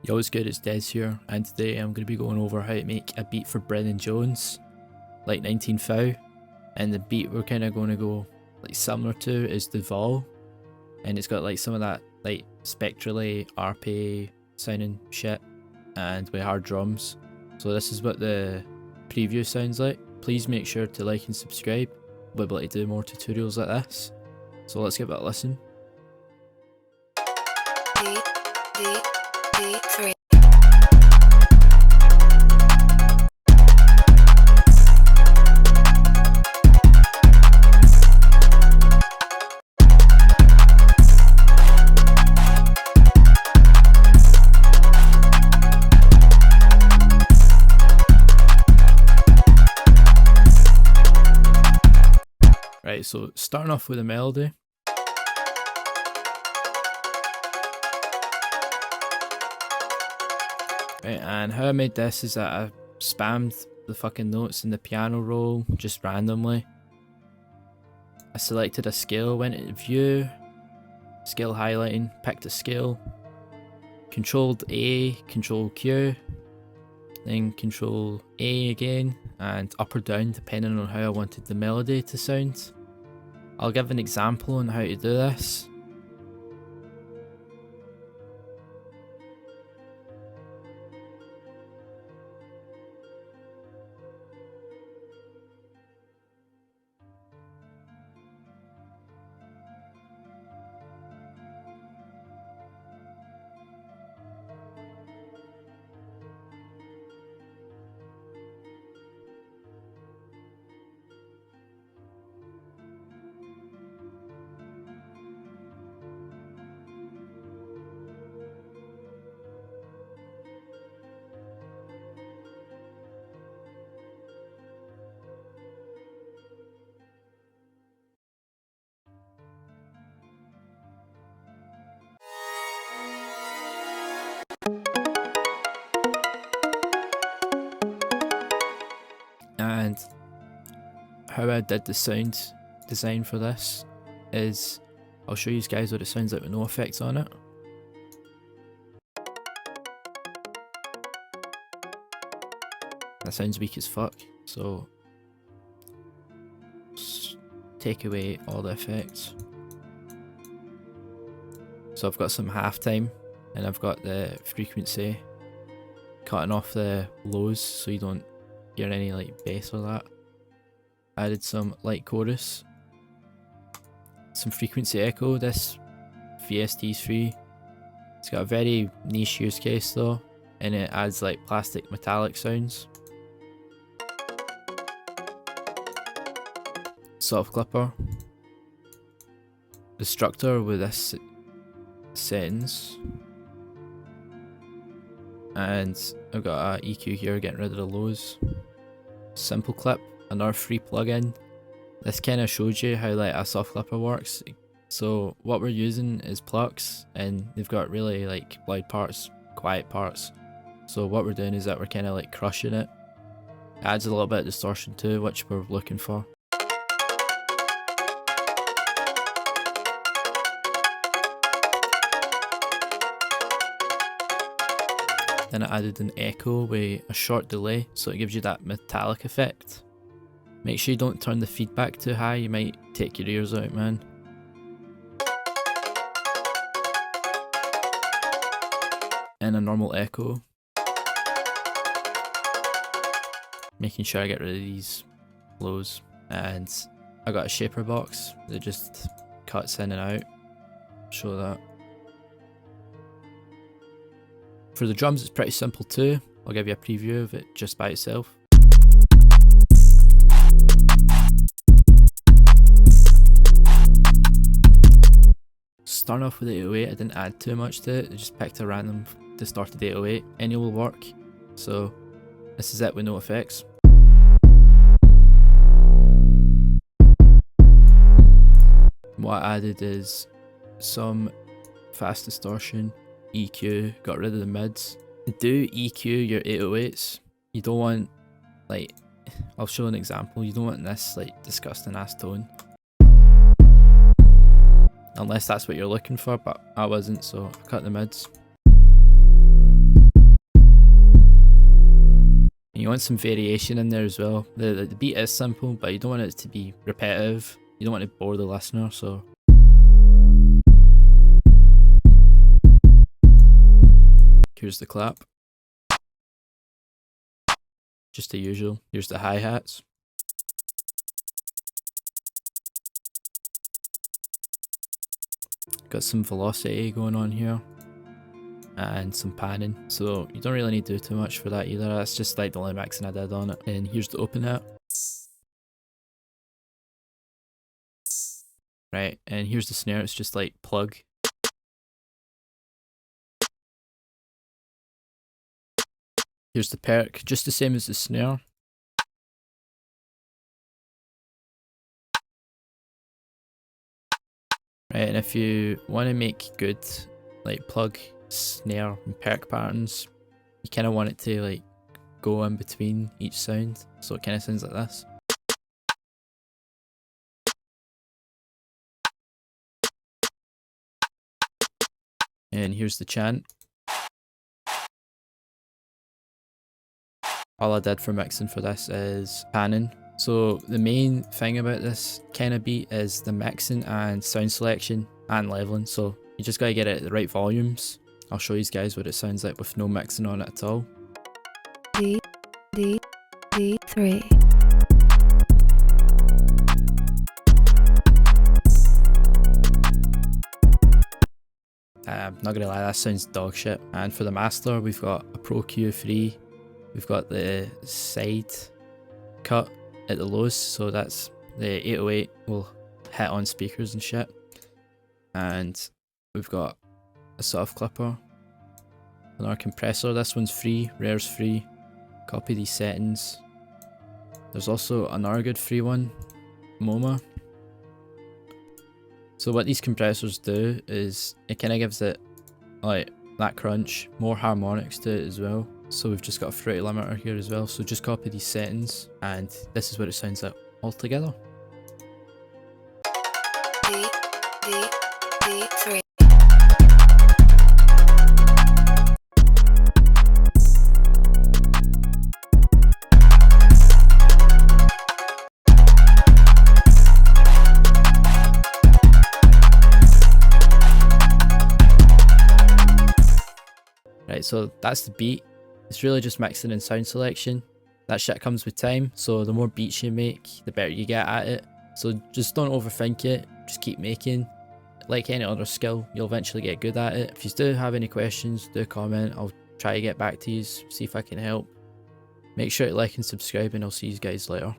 Yo, what's good, it's Des here, and today I'm going to be going over how to make a beat for Brennan Jones, like 19 and the beat we're kind of going to go like similar to is the Vol, and it's got like some of that like spectrally RP sounding shit, and with hard drums. So this is what the preview sounds like. Please make sure to like and subscribe, we'll be able to do more tutorials like this. So let's give it a listen. D3. Right, so starting off with a melody. Right, and how I made this is that I spammed the fucking notes in the piano roll just randomly. I selected a scale, went into view, scale highlighting, picked a scale, controlled A, control Q, then control A again, and up or down depending on how I wanted the melody to sound. I'll give an example on how to do this. And how I did the sound design for this is, I'll show you guys what it sounds like with no effects on it. That sounds weak as fuck, so take away all the effects. So I've got some halftime, and I've got the frequency cutting off the lows so you don't hear any like bass or that. Added some light chorus, some frequency echo. This VST is free. It's got a very niche use case though, and it adds like plastic metallic sounds. Soft clipper. Destructor with this settings. And I've got a EQ here getting rid of the lows. Simple clip, another free plugin. This kind of shows you how like a soft clipper works. So what we're using is plucks, and they've got really like loud parts, quiet parts. So what we're doing is that we're kind of like crushing it. It adds a little bit of distortion too, which we're looking for. Then I added an echo with a short delay, so it gives you that metallic effect. Make sure you don't turn the feedback too high, you might take your ears out, man. And a normal echo. Making sure I get rid of these lows. And I got a shaper box that just cuts in and out. Show that. For the drums it's pretty simple too. I'll give you a preview of it just by itself. Starting off with 808, I didn't add too much to it, I just picked a random distorted 808. Any will work, so this is it with no effects. What I added is some fast distortion, EQ, got rid of the mids. Do EQ your 808s. You don't want, like, I'll show an example, you don't want this like disgusting ass tone. unless that's what you're looking for, but I wasn't, so I cut the mids. you want some variation in there as well. The beat is simple, but you don't want it to be repetitive. You don't want to bore the listener, so... Here's the clap. Just the usual. Here's the hi-hats. Got some velocity going on here. And some panning. So you don't really need to do too much for that either. That's just like the only mixing I did on it. And here's the open hat. Right, and here's the snare. It's just like plug. Here's the perc, just the same as the snare. Right, and if you want to make good like plug, snare and perc patterns, you kind of want it to like go in between each sound, so it kind of sounds like this. And here's the chant. All I did for mixing for this is panning. So the main thing about this kind of beat is the mixing and sound selection and leveling. So you just gotta get it at the right volumes. I'll show you guys what it sounds like with no mixing on it at all. D, D, D3. Not gonna lie, that sounds dog shit. And for the master, we've got a Pro Q3. We've got the side cut at the lows, so that's the 808 will hit on speakers and shit. And we've got a soft clipper and our compressor. This one's free, rare's free. Copy these settings. There's also another good free one, MoMA. So what these compressors do is it kind of gives it like that crunch, more harmonics to it as well. So we've just got a fruity limiter here as well. So just copy these settings and this is what it sounds like all together. D, D, D3. Right, so that's the beat. It's really just mixing and sound selection. That shit comes with time, so the more beats you make, the better you get at it. So just don't overthink it, just keep making. Like any other skill, you'll eventually get good at it. If you do have any questions, do comment. I'll try to get back to you, see if I can help. Make sure to like and subscribe, and I'll see you guys later.